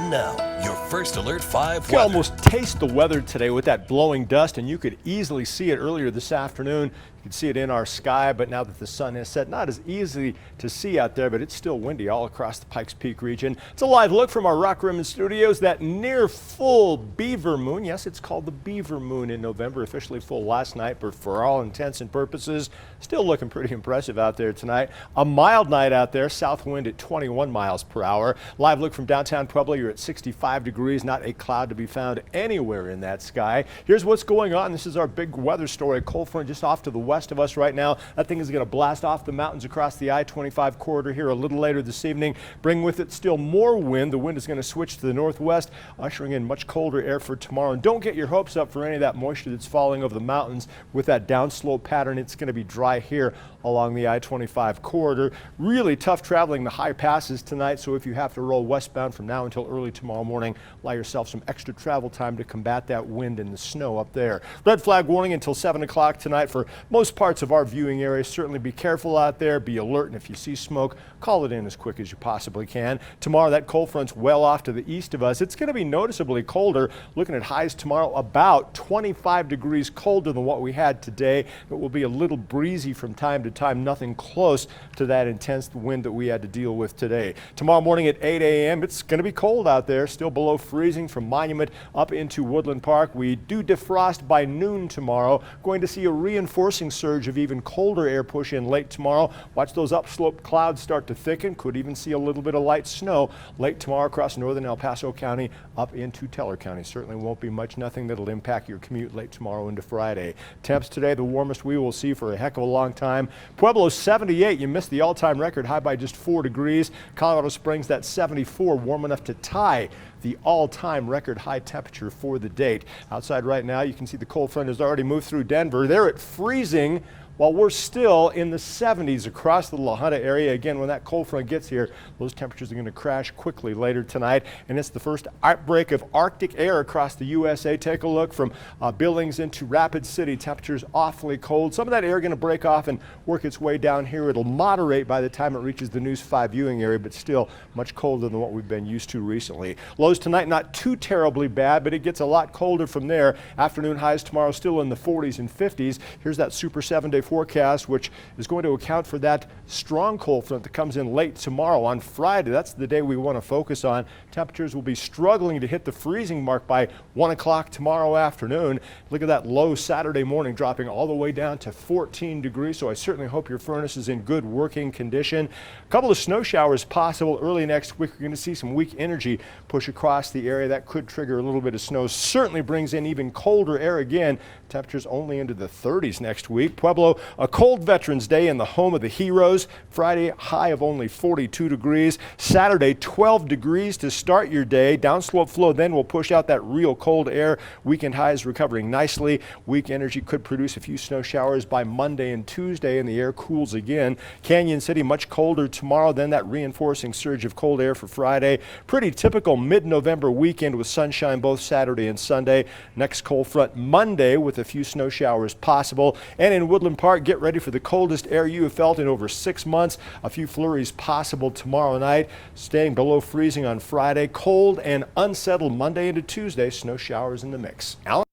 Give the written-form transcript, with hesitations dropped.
And now, your First Alert 5 You can weather. almost taste the weather today with that blowing dust, and you could easily see it earlier this afternoon. You could see it in our sky, but now that the sun has set, not as easy to see out there, but it's still windy all across the Pikes Peak region. It's a live look from our Rock Rimmon studios. That near full beaver moon. Yes, it's called the beaver moon in November, officially full last night, but for all intents and purposes, still looking pretty impressive out there tonight. A mild night out there, south wind at 21 miles per hour. Live look from downtown Pueblo, you're at 65 degrees, not a cloud to be found anywhere in that sky. Here's what's going on. This is our big weather story. Cold front just off to the west of us right now. That thing is going to blast off the mountains across the I-25 corridor here a little later this evening. Bring with it still more wind. The wind is going to switch to the northwest, ushering in much colder air for tomorrow. And don't get your hopes up for any of that moisture that's falling over the mountains with that downslope pattern. It's going to be dry here along the I-25 corridor. Really tough traveling the high passes tonight, so if you have to roll westbound from now until early tomorrow morning, allow yourself some extra travel time to combat that wind and the snow up there. Red flag warning until 7 o'clock tonight for most parts of our viewing area. Certainly be careful out there, be alert, and if you see smoke, call it in as quick as you possibly can. Tomorrow, that cold front's well off to the east of us. It's going to be noticeably colder. Looking at highs tomorrow, about 25 degrees colder than what we had today. It will be a little breezy from time to time, nothing close to that intense wind that we had to deal with today. Tomorrow morning at 8 a.m., it's going to be cold out there, still below freezing from Monument up into Woodland Park. We do defrost by noon tomorrow. Going to see a reinforcing surge of even colder air push in late tomorrow. Watch those upslope clouds start to thicken. Could even see a little bit of light snow late tomorrow across northern El Paso County up into Teller County. Certainly won't be much, nothing that'll impact your commute late tomorrow into Friday. Temps today, the warmest we will see for a heck of a long time. Pueblo 78, you missed the all-time record, high by just 4 degrees. Colorado Springs, that 74, warm enough to tie the all-time record high temperature for the date. Outside right now, you can see the cold front has already moved through Denver. They're at freezing, while we're still in the 70s across the La Junta area. Again, when that cold front gets here, those temperatures are going to crash quickly later tonight. And it's the first outbreak of Arctic air across the USA. Take a look from Billings into Rapid City. Temperatures awfully cold. Some of that air going to break off and work its way down here. It'll moderate by the time it reaches the News 5 viewing area, but still much colder than what we've been used to recently. Lows tonight not too terribly bad, but it gets a lot colder from there. Afternoon highs tomorrow still in the 40s and 50s. Here's that super 7-day forecast, which is going to account for that strong cold front that comes in late tomorrow. On Friday, that's the day we want to focus on. Temperatures will be struggling to hit the freezing mark by 1 o'clock tomorrow afternoon. Look at that low Saturday morning dropping all the way down to 14 degrees, so I certainly hope your furnace is in good working condition. A couple of snow showers possible early next week. We're going to see some weak energy push across the area. That could trigger a little bit of snow. Certainly brings in even colder air again. Temperatures only into the 30s next week. Pueblo, a cold Veterans Day in the home of the heroes. Friday, high of only 42 degrees. Saturday, 12 degrees to start your day. Downslope flow then will push out that real cold air. Weekend highs recovering nicely. Weak energy could produce a few snow showers by Monday and Tuesday, and the air cools again. Canyon City, much colder tomorrow, then that reinforcing surge of cold air for Friday. Pretty typical mid-November weekend with sunshine both Saturday and Sunday. Next cold front Monday with a few snow showers possible. And in Woodland Park, get ready for the coldest air you have felt in over 6 months. A few flurries possible tomorrow night. Staying below freezing on Friday. Cold and unsettled Monday into Tuesday. Snow showers in the mix. Alan?